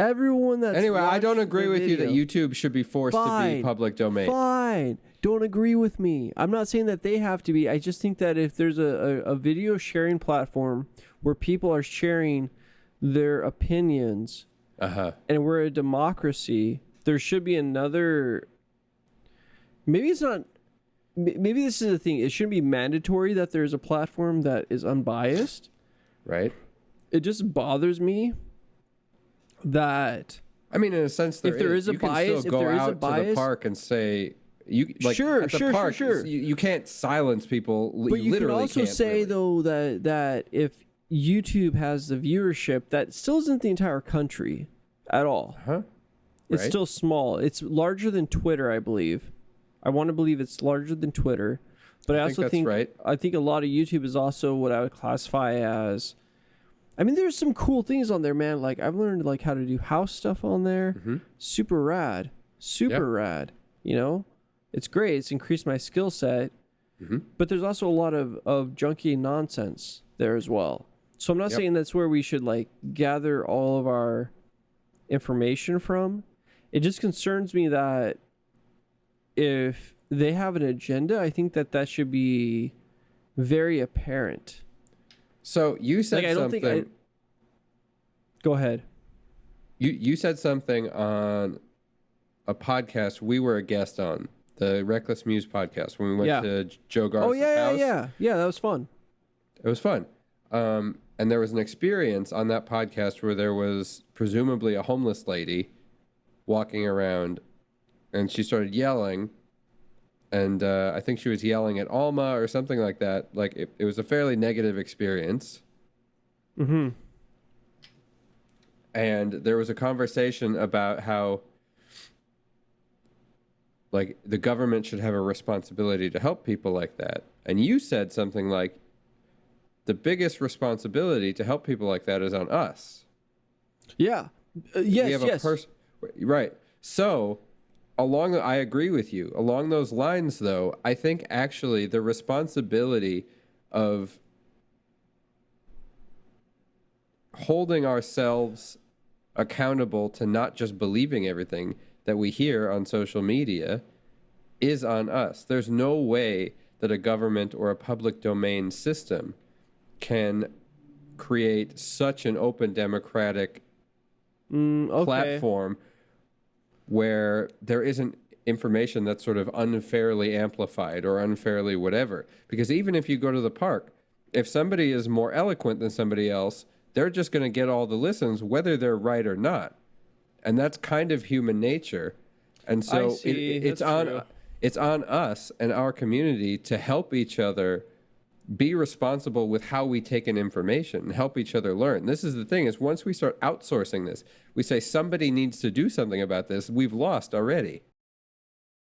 Everyone that's Anyway, I don't agree with you that video, YouTube should be forced to be public domain. Fine. Don't agree with me. I'm not saying that they have to be. I just think that if there's a video sharing platform where people are sharing their opinions, and we're a democracy, there should be another. Maybe it's not. Maybe this is the thing. It shouldn't be mandatory that there's a platform that is unbiased. Right. It just bothers me that. I mean, in a sense, if there is a you bias, can still go out to the park and say, you like sure, at the park, you can't silence people. But you literally can also say though that if YouTube has the viewership, that still isn't the entire country at all. It's still small. It's larger than Twitter, I believe. I want to believe it's larger than Twitter, but I also think I think a lot of YouTube is also what I would classify as. I mean, there's some cool things on there, man. Like I've learned like how to do house stuff on there. Super rad, rad. You know, it's great. It's increased my skill set. But there's also a lot of junky nonsense there as well. So I'm not saying that's where we should like gather all of our information from. It just concerns me that if they have an agenda, I think that should be very apparent. So you said something. Go ahead. You said something on a podcast we were a guest on, the Reckless Muse podcast, when we went to Joe Garza's house. Yeah, that was fun. It was fun. And there was an experience on that podcast where there was presumably a homeless lady walking around, and she started yelling, and I think she was yelling at Alma or something like that. Like, it was a fairly negative experience. And there was a conversation about how, like, the government should have a responsibility to help people like that. And you said something like, the biggest responsibility to help people like that is on us. Yeah. Yes. Right. So, I agree with you. Along those lines, though, I think actually the responsibility of holding ourselves accountable to not just believing everything that we hear on social media is on us. There's no way that a government or a public domain system can create such an open democratic platform where there isn't information that's sort of unfairly amplified or unfairly whatever. Because even if you go to the park, if somebody is more eloquent than somebody else, they're just going to get all the listens, whether they're right or not. And that's kind of human nature. And so it's on us and our community to help each other be responsible with how we take in information and help each other learn. This is the thing, is once we start outsourcing this, we say somebody needs to do something about this, we've lost already.